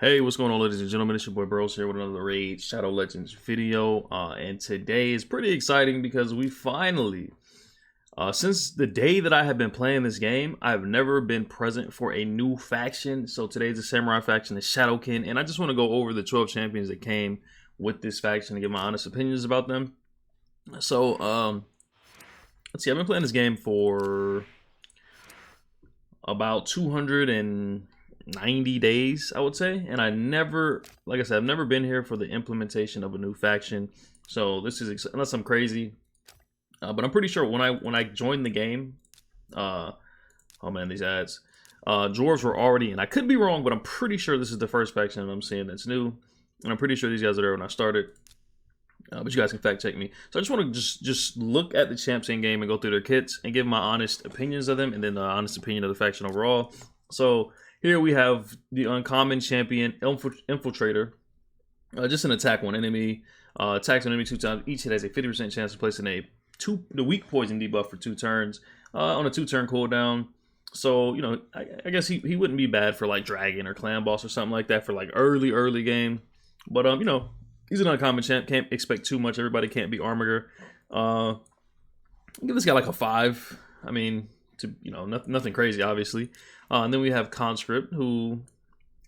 Hey, what's going on, ladies and gentlemen? It's your boy Brose here with another Raid Shadow Legends video. And today is pretty exciting because we finally, since the day that I have been playing this game, I've never been present for a new faction. So today's the Samurai faction, the Shadowkin, and I just want to go over the 12 champions that came with this faction and give my honest opinions about them. So, let's see, I've been playing this game for about 290 days, I would say, and I never, like I said, I've never been here for the implementation of a new faction. So this is, unless I'm crazy, but I'm pretty sure when I joined the game, oh man, these ads, dwarves were already in. I could be wrong, but I'm pretty sure this is the first faction I'm seeing that's new, and I'm pretty sure these guys are there when I started. But you guys can fact check me. So I just want to just look at the champs in game and go through their kits and give my honest opinions of them, and then the honest opinion of the faction overall. So here we have the uncommon champion infiltrator. Just an attack one enemy. Attacks an enemy 2 times. Each hit has a 50% chance of placing the weak poison debuff for 2 turns on a 2-turn cooldown. So, you know, I guess he wouldn't be bad for like dragon or clan boss or something like that for like early game. But you know, he's an uncommon champ. Can't expect too much. Everybody can't be Armiger. Give this guy like a 5. I mean, nothing crazy, obviously. And then we have Conscript, who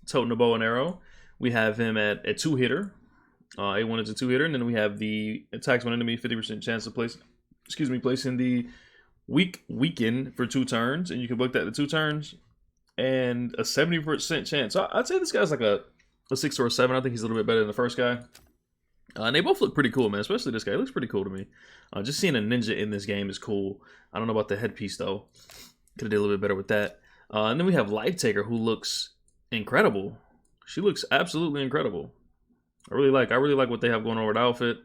toting a bow and arrow. We have him at a 2-hitter. A1 is a 2-hitter, and then we have the attacks one enemy, 50% chance of placing the weaken for 2 turns, and you can book that to 2 turns, and a 70% chance. So I'd say this guy's like a 6 or a 7. I think he's a little bit better than the first guy. And they both look pretty cool, man. Especially this guy. He looks pretty cool to me. Just seeing a ninja in this game is cool. I don't know about the headpiece, though. Could have did a little bit better with that. And then we have Lifetaker, who looks incredible. She looks absolutely incredible. I really like what they have going on with the outfit.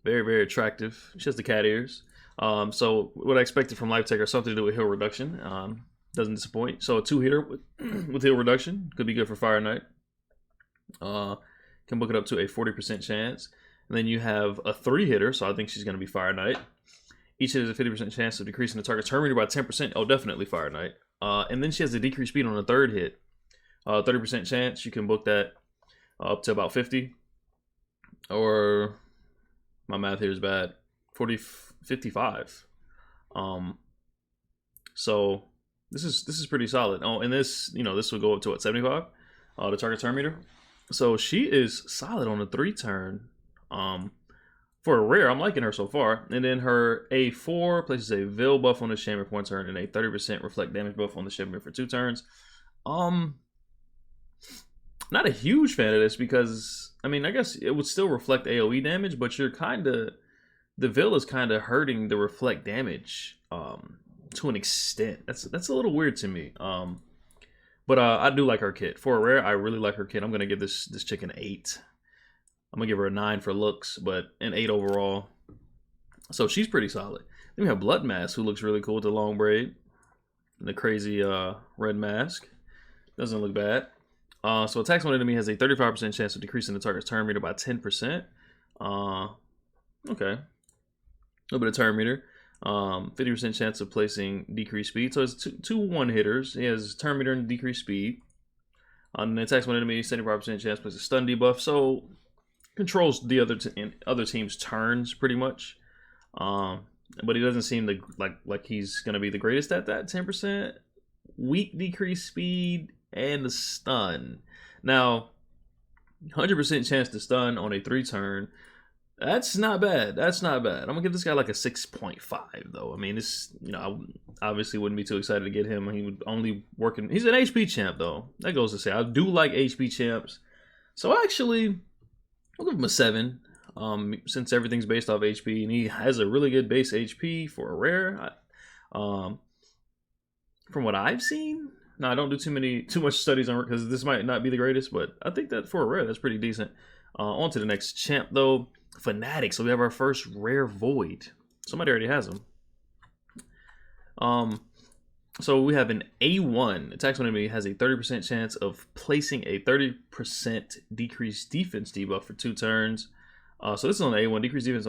Very attractive. She has the cat ears. So what I expected from Lifetaker, something to do with heal reduction. Doesn't disappoint. So a 2-hitter with heal reduction could be good for Fire Knight. Can book it up to a 40% chance. And then you have a 3-hitter, so I think she's going to be Fire Knight. Each hit has a 50% chance of decreasing the target's turn meter by 10%. Oh, definitely Fire Knight. And then she has a decreased speed on the 3rd hit. 30% chance. You can book that up to about 50. Or, my math here is bad, 55. So this is pretty solid. Oh, and this, you know, this will go up to what, 75? The target turn meter. So she is solid on the 3-turn. For a rare, I'm liking her so far. And then her A4 places a Veil buff on the Shaman for 1 turn and a 30% reflect damage buff on the Shaman for 2 turns. Not a huge fan of this because, I mean, I guess it would still reflect AoE damage, but you're the Veil is kind of hurting the reflect damage to an extent. That's a little weird to me. But I do like her kit. For a rare, I really like her kit. I'm going to give this chick an 8. I'm going to give her a 9 for looks, but an 8 overall. So she's pretty solid. Then we have Blood Mask, who looks really cool with the long braid. And the crazy red mask. Doesn't look bad. So attacks one enemy has a 35% chance of decreasing the target's turn meter by 10%. Okay. A little bit of turn meter. 50% chance of placing decreased speed. So it's two 1-hitters. He has turn meter and decreased speed. And attacks one enemy, 75% chance places stun debuff. So controls the other team's turns pretty much. But he doesn't seem to like he's gonna be the greatest at that. 10% weak decreased speed and the stun. Now, 100% chance to stun on a 3-turn. That's not bad. That's not bad. I'm gonna give this guy like a 6.5 though. I mean, this, you know, I obviously wouldn't be too excited to get him. He would only work in. He's an HP champ though. That goes to say, I do like HP champs. So actually, I'll give him a 7. Since everything's based off HP and he has a really good base HP for a rare. From what I've seen, now I don't do too much studies on it because this might not be the greatest, but I think that for a rare, that's pretty decent. On to the next champ though. Fanatic. So we have our first rare void. Somebody already has him. So we have an A1. Attacks one enemy has a 30% chance of placing a 30% decreased defense debuff for 2 turns. So this is on the A1, decreased defense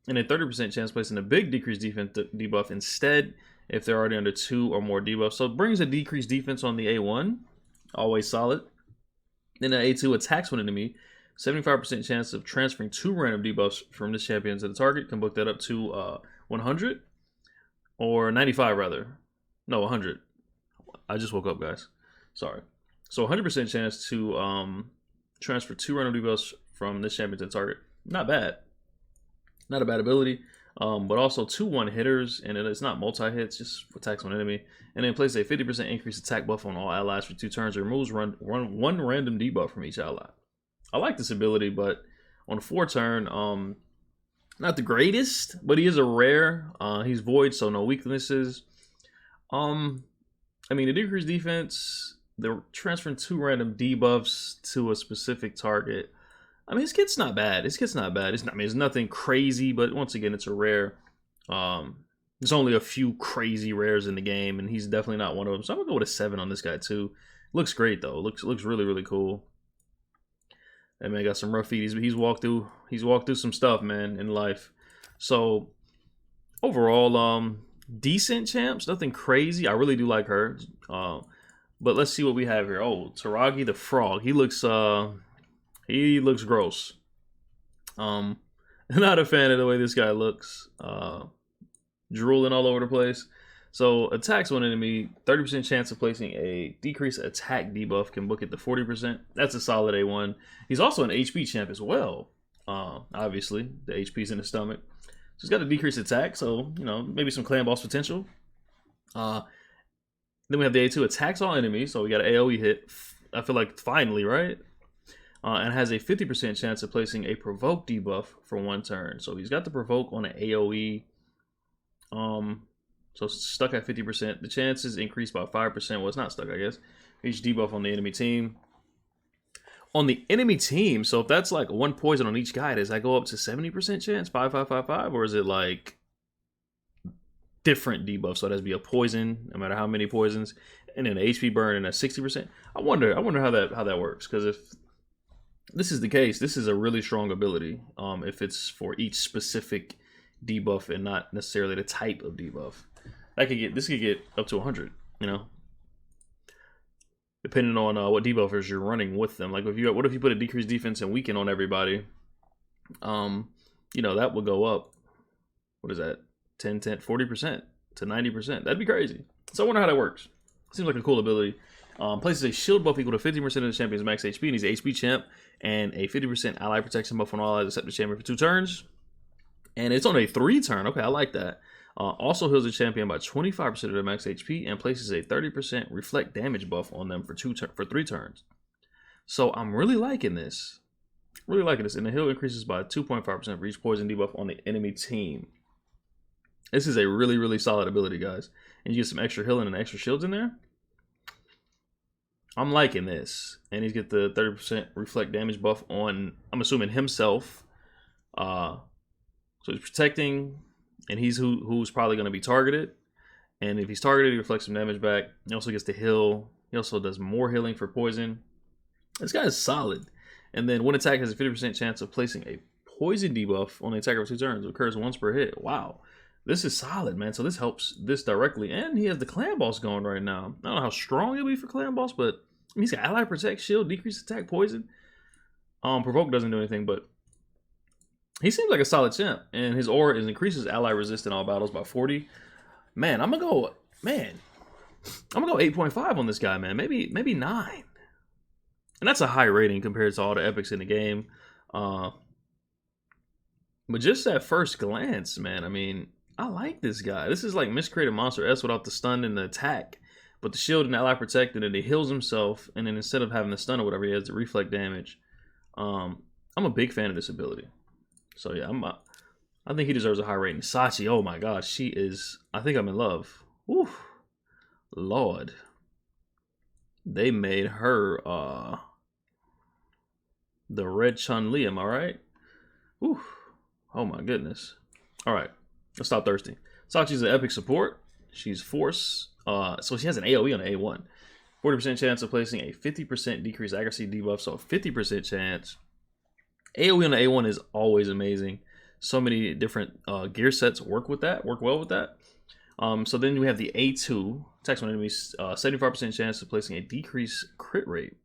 and a 30% chance placing a big decreased defense debuff instead if they're already under 2 or more debuffs. So it brings a decreased defense on the A1. Always solid. Then the A2 attacks one enemy. 75% chance of transferring 2 random debuffs from this champion to the target. Can book that up to 100 or 95 rather. No, 100. I just woke up, guys. Sorry. So 100% chance to transfer 2 random debuffs from this champion to the target. Not bad. Not a bad ability. But also 2 one-hitters, and it's not multi-hits, just attacks one enemy. And then places a 50% increased attack buff on all allies for 2 turns. It removes one random debuff from each ally. I like this ability, but on 4 turn, not the greatest, but he is a rare. He's void, so no weaknesses. I mean, the decreased defense, they're transferring 2 random debuffs to a specific target. I mean, his kit's not bad. His kit's not bad. It's not, I mean, it's nothing crazy, but once again, it's a rare. There's only a few crazy rares in the game, and he's definitely not one of them. So I'm gonna go with a 7 on this guy too. Looks great though. Looks really, really cool. And man, got some rough feet. He's walked through some stuff, man, in life. So overall, decent champs. Nothing crazy. I really do like her. But let's see what we have here. Oh, Taragi the Frog. He looks gross. Not a fan of the way this guy looks. Drooling all over the place. So attacks one enemy, 30% chance of placing a decreased attack debuff, can book it to 40%. That's a solid A1. He's also an HP champ as well. Obviously, the HP's in the stomach. So he's got a decreased attack, so you know, maybe some clan boss potential. Then we have the A2 attacks all enemies, so we got an AoE hit. I feel like finally, right? And has a 50% chance of placing a provoke debuff for 1 turn. So he's got the provoke on an AoE. So it's stuck at 50%. The chances increased by 5%. Well, it's not stuck, I guess. Each debuff on the enemy team. On the enemy team, so if that's like 1 poison on each guy, does that go up to 70% chance? 5, 5, 5, 5? Or is it like different debuffs? So it has to be a poison, no matter how many poisons, and then an HP burn and a 60%. I wonder how that works, because if this is the case, this is a really strong ability. If it's for each specific debuff and not necessarily the type of debuff, this could get up to 100. You know, depending on what debuffers you're running with them. Like what if you put a decreased defense and weaken on everybody? You know, that would go up. What is that? 10, 40% to 90%. That'd be crazy. So I wonder how that works. Seems like a cool ability. Places a shield buff equal to 50% of the champion's max HP, and he's an HP champ, and a 50% ally protection buff on all allies except the champion for 2 turns. And it's on a 3 turn. Okay, I like that. Also heals the champion by 25% of their max HP, and places a 30% reflect damage buff on them for 3 turns. So I'm really liking this. Really liking this. And the heal increases by 2.5% for each poison debuff on the enemy team. This is a really, really solid ability, guys. And you get some extra healing and extra shields in there. I'm liking this. And he's get the 30% reflect damage buff on, I'm assuming, himself. So he's protecting, and he's who's probably going to be targeted. And if he's targeted, he reflects some damage back. He also gets to heal. He also does more healing for poison. This guy is solid. And then one attack has a 50% chance of placing a poison debuff on the attacker for 2 turns. It occurs once per hit. Wow. This is solid, man. So this helps this directly. And he has the clan boss going right now. I don't know how strong he'll be for clan boss, but he's got ally protect, shield, decreased attack, poison. Provoke doesn't do anything, but he seems like a solid champ. And his aura increases ally resist in all battles by 40. Man, I'm gonna go 8.5 on this guy, man. Maybe 9. And that's a high rating compared to all the epics in the game. But just at first glance, man, I mean, I like this guy. This is like Miscreated Monster S without the stun and the attack. But the shield and ally protected, and he heals himself. And then instead of having the stun or whatever, he has the reflect damage. I'm a big fan of this ability. So yeah, I think he deserves a high rating. Sachi, oh my gosh, she is, I think I'm in love. Woo, Lord. They made her the red Chun-Li, am I right? Woo. Oh my goodness. Alright, let's stop thirsty. Sachi's an epic support. She's force. So she has an AoE on the A1. 40% chance of placing a 50% decreased accuracy debuff, so a 50% chance. AoE on the A1 is always amazing. So many different gear sets work well with that. So then we have the A2. Attacks on enemies, 75% chance of placing a decreased crit rate.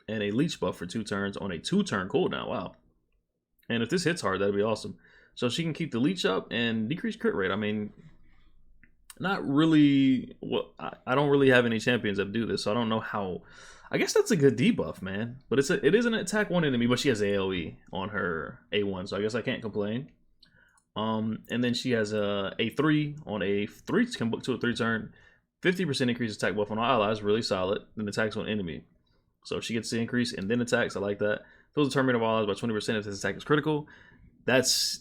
and a leech buff for 2 turns on a 2-turn cooldown. Wow. And if this hits hard, that'd be awesome. So she can keep the leech up and decrease crit rate. I mean, not really. Well, I don't really have any champions that do this, so I don't know how. I guess that's a good debuff, man. But it is an attack 1 enemy, but she has AoE on her A1, so I guess I can't complain. And then she has a A3 on a 3 can book to a 3-turn, 50% increase attack buff on all allies, really solid. Then attacks on enemy. So if she gets the increase and then attacks, I like that. Fills the turn rate of all allies by 20% if this attack is critical. That's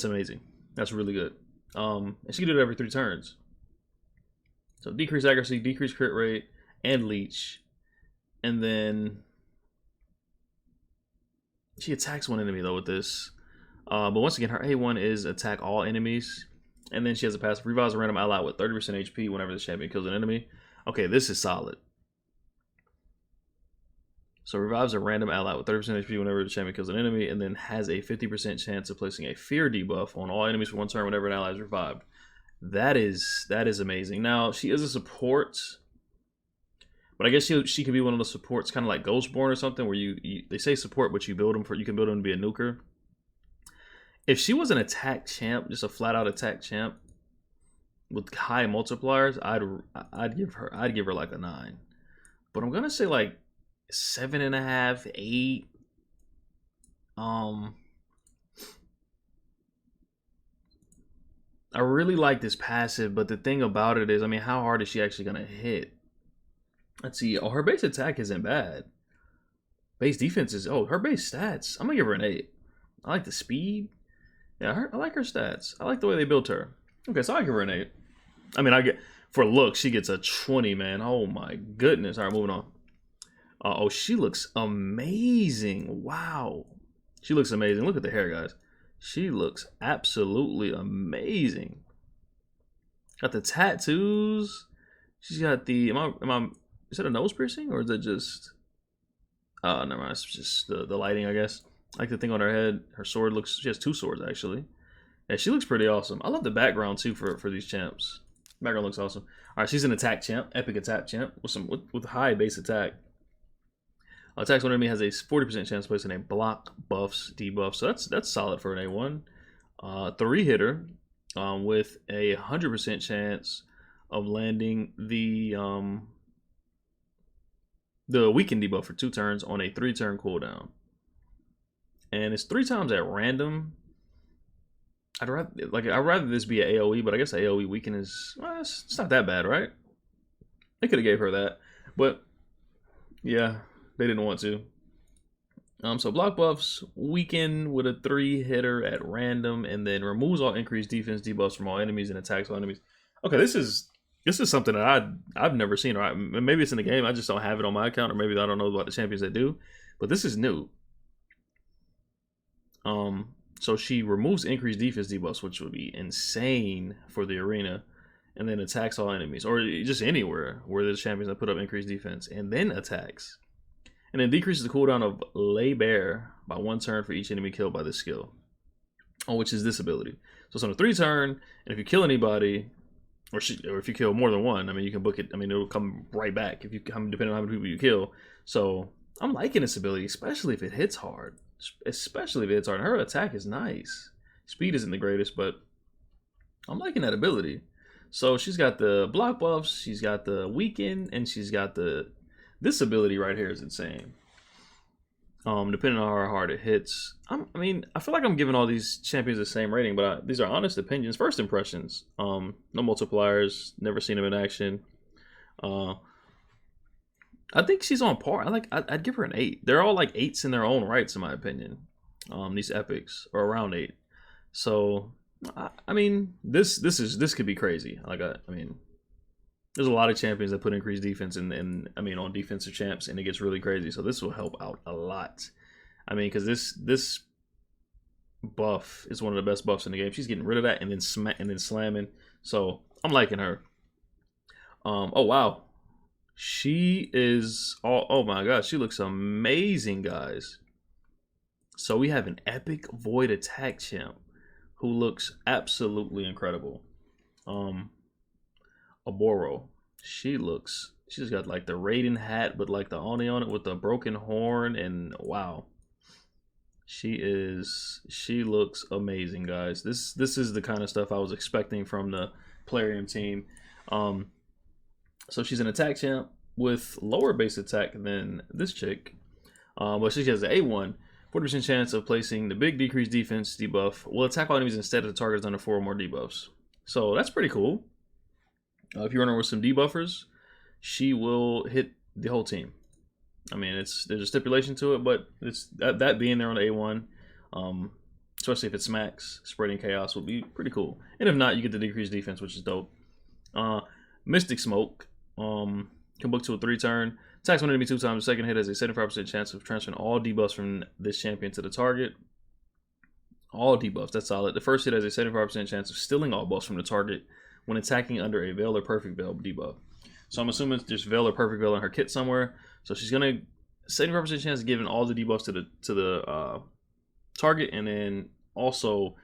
amazing. That's really good. And she can do it every 3 turns. So decrease accuracy, decrease crit rate, and leech. And then she attacks 1 enemy though with this. But once again, her A1 is attack all enemies. And then she has a passive revives a random ally with 30% HP whenever the champion kills an enemy. Okay, this is solid. So revives a random ally with 30% HP whenever the champion kills an enemy, and then has a 50% chance of placing a fear debuff on all enemies for 1 turn whenever an ally is revived. That is amazing. Now she is a support, but I guess she could be one of the supports, kind of like Ghostborn or something, where they say support, but you build them for, you can build them to be a nuker. If she was an attack champ, just a flat out attack champ with high multipliers, I'd give her like a 9. But I'm gonna say like 7.5, 8. I really like this passive, but the thing about it is, I mean, how hard is she actually gonna hit? Let's see. Oh, her base attack isn't bad. Base defense is, her base stats, I'm gonna give her an 8. I like the speed. Yeah, I like her stats. I like the way they built her. Okay, so I give her an 8. I mean, for looks, she gets a 20, man. Oh my goodness. All right, moving on. Oh, she looks amazing. Wow. She looks amazing. Look at the hair, guys. She looks absolutely amazing. Got the tattoos. She's got the, is that a nose piercing or is it just, never mind. It's just the lighting, I guess. I like the thing on her head. Her sword looks, she has 2 swords actually. Yeah, she looks pretty awesome. I love the background too for these champs. The background looks awesome. All right, she's an attack champ, epic attack champ with high base attack. Attacks when enemy has a 40% chance of placing a block buffs debuff, so that's solid for an A1. 3 hitter with a 100% chance of landing the weaken debuff for 2 turns on a 3-turn cooldown, and it's 3 times at random. I'd rather this be an AOE, but I guess AOE weaken is, well, it's not that bad, right? They could have gave her that, but yeah. They didn't want to. So block buffs, weaken with a 3 hitter at random, and then removes all increased defense debuffs from all enemies and attacks all enemies. Okay, this is something that I've never seen. Or maybe it's in the game. I just don't have it on my account, or maybe I don't know about the champions that do. But this is new. So she removes increased defense debuffs, which would be insane for the arena, and then attacks all enemies, or just anywhere where there's champions that put up increased defense, and then attacks. And then decreases the cooldown of Lay Bare by 1 turn for each enemy killed by this skill, which is this ability. So it's on a 3 turn, and if you kill anybody, or if you kill more than 1, I mean, you can book it. I mean, it'll come right back if you come, depending on how many people you kill. So I'm liking this ability, especially if it hits hard. Especially if it hits hard. Her attack is nice. Speed isn't the greatest, but I'm liking that ability. So she's got the block buffs, she's got the weaken, and she's got this ability right here is insane. Depending on how hard it hits. I mean, I feel like I'm giving all these champions the same rating, but these are honest opinions. First impressions. No multipliers. Never seen them in action. I think she's on par. I'd give her an 8. They're all like 8s in their own rights, in my opinion. These epics are around 8. So, I mean, this could be crazy. I mean, there's a lot of champions that put increased defense and I mean on defensive champs, and it gets really crazy. So this will help out a lot. I mean, because this buff is one of the best buffs in the game. She's getting rid of that and then slamming. So I'm liking her. Oh wow, she is. Oh my gosh, she looks amazing, guys. So we have an epic void attack champ who looks absolutely incredible. Aboro. She just got like the Raiden hat, but like the Oni on it with the broken horn, and wow. She looks amazing, guys. This is the kind of stuff I was expecting from the Plarium team. So she's an attack champ with lower base attack than this chick. But she has an A1, 40% chance of placing the big decreased defense debuff. Will attack all enemies instead of the targets under 4 or more debuffs. So that's pretty cool. If you're running with some debuffers, she will hit the whole team. I mean, there's a stipulation to it, but it's that being there on the A1, especially if it's max, spreading chaos would be pretty cool. And if not, you get the decreased defense, which is dope. Mystic Smoke can book to a 3-turn. Attacks one enemy 2 times. The second hit has a 75% chance of transferring all debuffs from this champion to the target. All debuffs, that's solid. The first hit has a 75% chance of stealing all buffs from the target when attacking under a Veil or Perfect Veil debuff. So I'm assuming there's Veil or Perfect Veil in her kit somewhere. So she's gonna 75% chance of giving all the debuffs to the target, and then also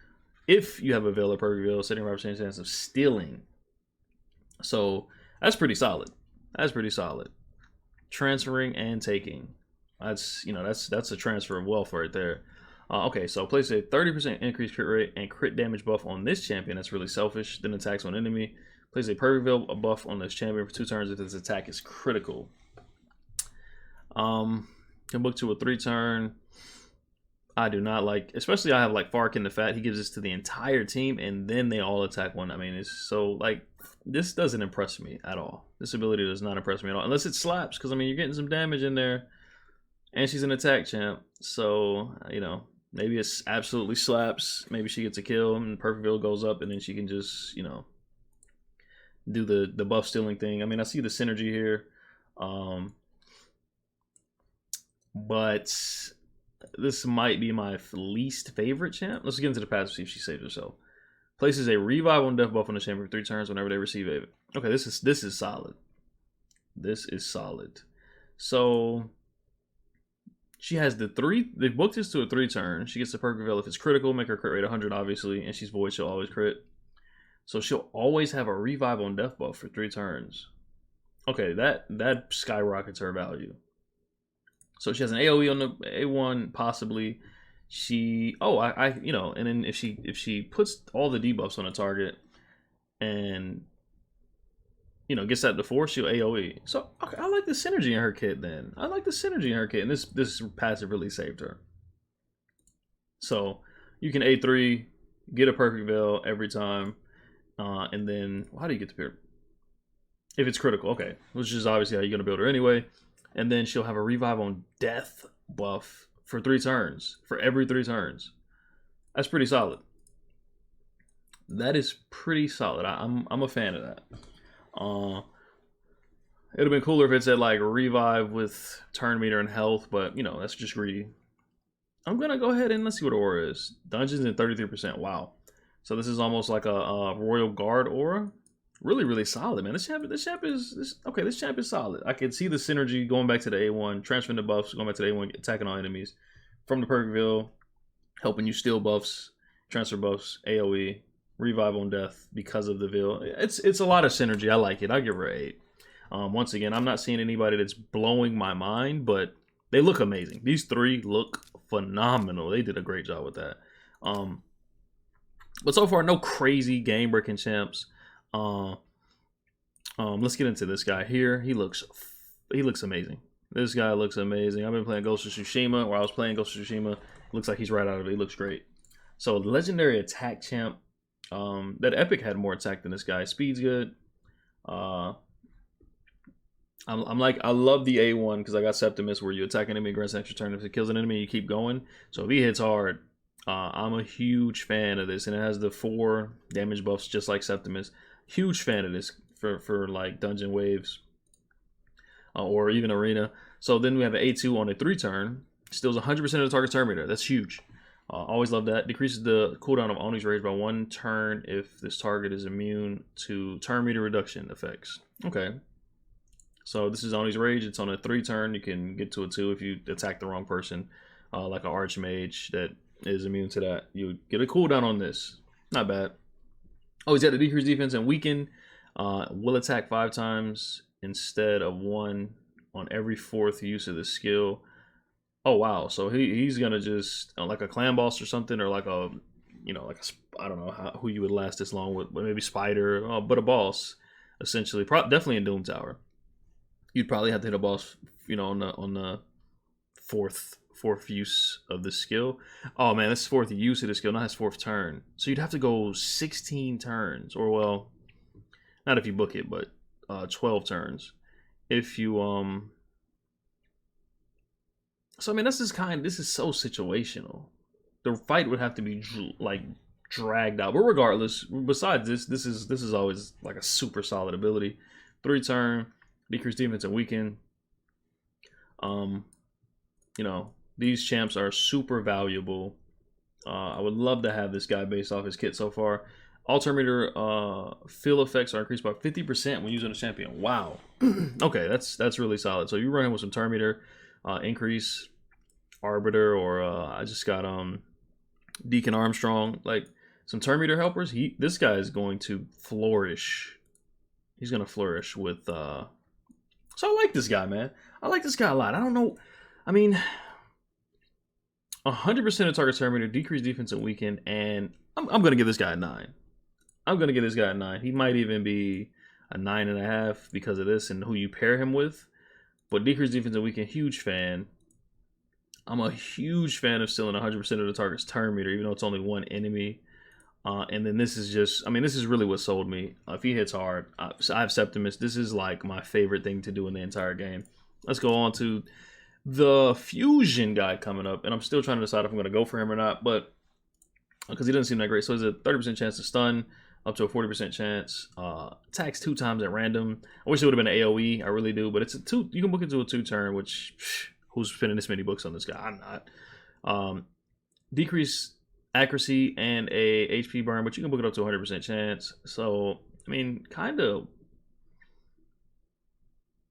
if you have a Veil or Perfect Veil, 75% chance of stealing. So that's pretty solid. That's pretty solid. Transferring and taking. That's a transfer of wealth right there. Okay, so place a 30% increased crit rate and crit damage buff on this champion. That's really selfish. Then attacks on enemy. Place a Perfect Veil buff on this champion for 2 turns if this attack is critical. Can book to a 3-turn. I do not like, especially I have like Farkin the Fat. He gives this to the entire team and then they all attack one. I mean, it's so like, this doesn't impress me at all. This ability does not impress me at all, unless it slaps, because I mean, you're getting some damage in there and she's an attack champ. So, maybe it absolutely slaps. Maybe she gets a kill and Perfect Veil goes up and then she can just, do the buff stealing thing. I mean, I see the synergy here. But this might be my least favorite champ. Let's get into the passive, see if she saves herself. Places a revive on death buff on the champion for 3 turns whenever they receive a... Okay, this is solid. This is solid. So she has the 3... They booked this to a 3-turn. She gets the Perfect Veil if it's critical, make her crit rate 100, obviously, and she's void, she'll always crit. So she'll always have a revive on death buff for 3 turns. Okay, that skyrockets her value. So she has an AoE on the A1, possibly. She, and then if she puts all the debuffs on a target, and gets that to 4, she'll AoE. So okay, I like the synergy in her kit. Then I like the synergy in her kit, and this passive really saved her. So you can A3, get a Perfect Veil every time, and then how do you get to Pyramid? If it's critical, okay, which is obviously how you're gonna build her anyway. And then she'll have a revive on death buff for 3 turns. For every 3 turns. That's pretty solid. That is pretty solid. I'm a fan of that. It'd have been cooler if it said like revive with turn meter and health, but that's just greedy. I'm gonna go ahead and let's see what aura is. Dungeons and 33%. Wow. So this is almost like a Royal Guard aura. Really, really solid, man. This champ is solid. I can see the synergy going back to the A1, transferring the buffs, going back to the A1, attacking all enemies from the Perfect Veil, helping you steal buffs, transfer buffs, AoE, revive on death because of the Veil. It's a lot of synergy. I like it. I give her an 8. Once again, I'm not seeing anybody that's blowing my mind, but they look amazing. These 3 look phenomenal. They did a great job with that. But so far, no crazy game-breaking champs. Let's get into this guy here. He looks amazing. This guy looks amazing. I've been playing Ghost of Tsushima. While I was playing Ghost of Tsushima, looks like he's right out of it. He looks great. So legendary attack champ. That Epic had more attack than this guy. Speed's good. I love the A1 because I got Septimus where you attack an enemy, grants an extra turn. If it kills an enemy, you keep going. So if he hits hard, I'm a huge fan of this, and it has the 4 damage buffs just like Septimus. Huge fan of this for like dungeon waves or even arena. So then we have an A2 on a 3-turn. Steals 100% of the target's turn meter. That's huge. Always love that. Decreases the cooldown of Oni's Rage by 1 turn if this target is immune to turn meter reduction effects. Okay. So this is Oni's Rage. It's on a 3-turn. You can get to a 2 if you attack the wrong person, like an Archmage that is immune to that. You get a cooldown on this. Not bad. Oh, he's got a decreased defense and weaken Will attack 5 times instead of 1 on every 4th use of the skill. Oh wow! So he's gonna just like a clan boss or something, or like a like I don't know who you would last this long with, but maybe Spider, but a boss essentially. Definitely in Doom Tower. You'd probably have to hit a boss, on the fourth use of the skill. Oh man, that's 4th use of the skill, not his 4th turn. So you'd have to go 16 turns, or well, not if you book it, but 12 turns if you So I mean, this is so situational. The fight would have to be like dragged out. But regardless, besides this is always like a super solid ability. 3 turn, decrease defense and weaken. These champs are super valuable. I would love to have this guy based off his kit so far. Alternator fill effects are increased by 50% when using a champion. Wow. Okay, that's really solid. So you run him with some Terminator increase, Arbiter, or I just got Deacon Armstrong, like some Terminator helpers. This guy is going to flourish. He's gonna flourish with so I like this guy, man. I like this guy a lot. I don't know. I mean, 100% of target Terminator, decrease defense and weaken, and I'm gonna give this guy a 9. I'm gonna give this guy a 9. He might even be a 9.5 because of this and who you pair him with. But decrease defense and weaken, huge fan. I'm a huge fan of stealing 100% of the target's turn meter, even though it's only 1 enemy. And then this is just, I mean, this is really what sold me. If he hits hard, I have Septimus. This is like my favorite thing to do in the entire game. Let's go on to the Fusion guy coming up. And I'm still trying to decide if I'm going to go for him or not, but because he doesn't seem that great. So there's a 30% chance to stun, up to a 40% chance. Attacks 2 times at random. I wish it would have been an AoE. I really do, but it's a 2. You can book it to a 2 turn, which who's spending this many books on this guy? I'm not. Decrease accuracy and a HP burn, but you can book it up to 100% chance. So I mean, kind of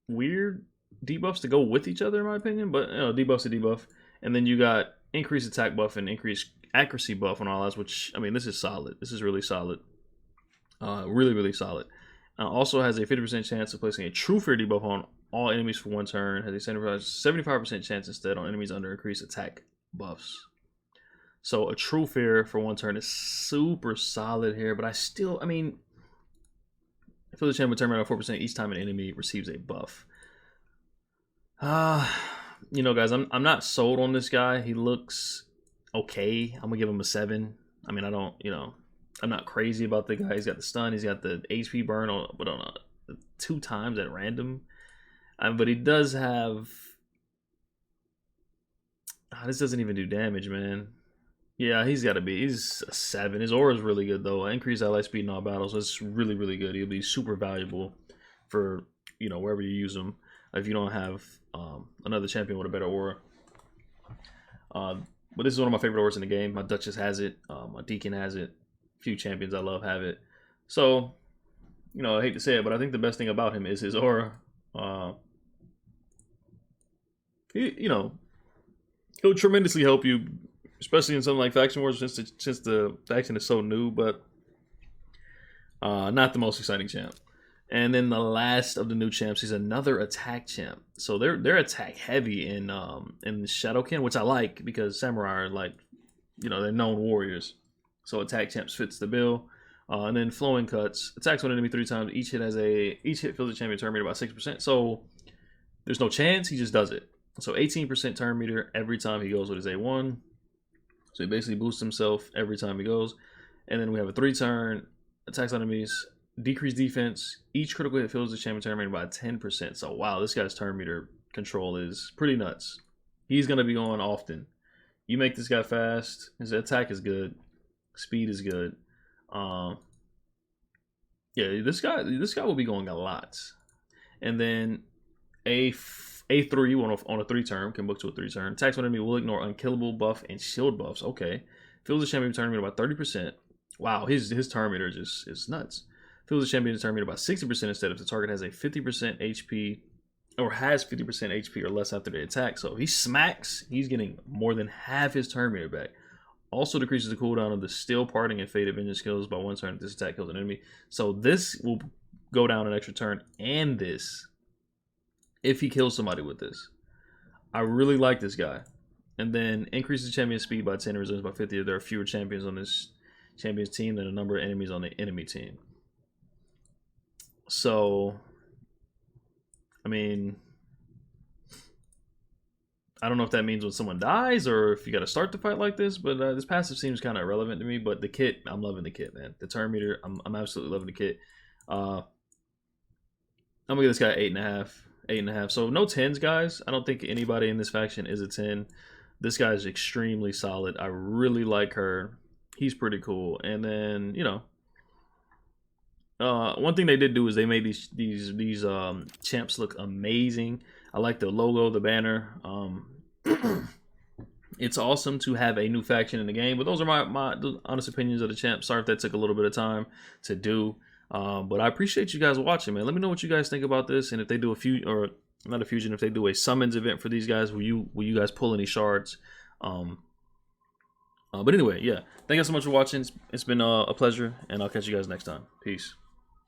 weird debuffs to go with each other, in my opinion. But debuff's a debuff, and then you got increased attack buff and increased accuracy buff on all that. Which I mean, this is solid. This is really solid. Really, really solid. Also has a 50% chance of placing a True Fear debuff on all enemies for 1 turn. Has a 75% chance instead on enemies under increased attack buffs. So a True Fear for 1 turn is super solid here. But I mean, I feel the champion turn around 4% each time an enemy receives a buff. Guys, I'm not sold on this guy. He looks okay. I'm gonna give him a 7. I mean, I don't, I'm not crazy about the guy. He's got the stun. He's got the HP burn on 2 times at random. But he does have. This doesn't even do damage, man. Yeah, he's got to be. He's a 7. His aura is really good though. Increased ally speed in all battles. That's really, really good. He'll be super valuable for wherever you use him. If you don't have another champion with a better aura. But this is one of my favorite auras in the game. My Duchess has it. My Deacon has it. Few champions I love have it. So, I hate to say it, but I think the best thing about him is his aura. He'll tremendously help you, especially in something like Faction Wars, since the faction is so new, but not the most exciting champ. And then the last of the new champs is another attack champ. So they're attack heavy in Shadowkin, which I like because samurai are like, they're known warriors. So attack champs fits the bill. And then flowing cuts. Attacks one enemy 3 times. Each hit fills the champion turn meter by 6%. So there's no chance, he just does it. So 18% turn meter every time he goes with his A1. So he basically boosts himself every time he goes. And then we have a 3 turn, attacks on enemies, decrease defense. Each critical hit fills the champion turn meter by 10%. So wow, this guy's turn meter control is pretty nuts. He's gonna be going often. You make this guy fast, his attack is good. Speed is good. Yeah, this guy will be going a lot. And then A3 on a 3 turn can book to a 3 turn. Attacks one enemy will ignore unkillable buff and shield buffs. Okay, fills the champion turn meter by 30%. Wow, his turn meter is nuts. Fills the champion turn meter by 60% instead if the target has a 50% HP or has 50% HP or less after the attack. So if he smacks, he's getting more than half his turn meter back. Also decreases the cooldown of the Steel Parting and Faded Vengeance skills by 1 turn if this attack kills an enemy. So this will go down an extra turn and this if he kills somebody with this. I really like this guy. And then increases champion speed by 10 and resilience by 50 if there are fewer champions on this champion's team than the number of enemies on the enemy team. So, I mean, I don't know if that means when someone dies or if you got to start the fight like this, but this passive seems kind of irrelevant to me. But the kit, I'm loving the kit, man. The turn meter, I'm absolutely loving the kit. I'm gonna give this guy 8.5. 8.5. So no 10s, guys. I don't think anybody in this faction is a 10. This guy is extremely solid. I really like her. He's pretty cool. And then, you know, one thing they did do is they made these champs look amazing. I like the logo, the banner. It's awesome to have a new faction in the game. But those are my honest opinions of the champ. Sorry if that took a little bit of time to do. But I appreciate you guys watching, man. Let me know what you guys think about this, and if they do a few, or not a fusion, if they do a summons event for these guys, will you guys pull any shards? But anyway, yeah. Thank you guys so much for watching. It's been a pleasure, and I'll catch you guys next time. Peace.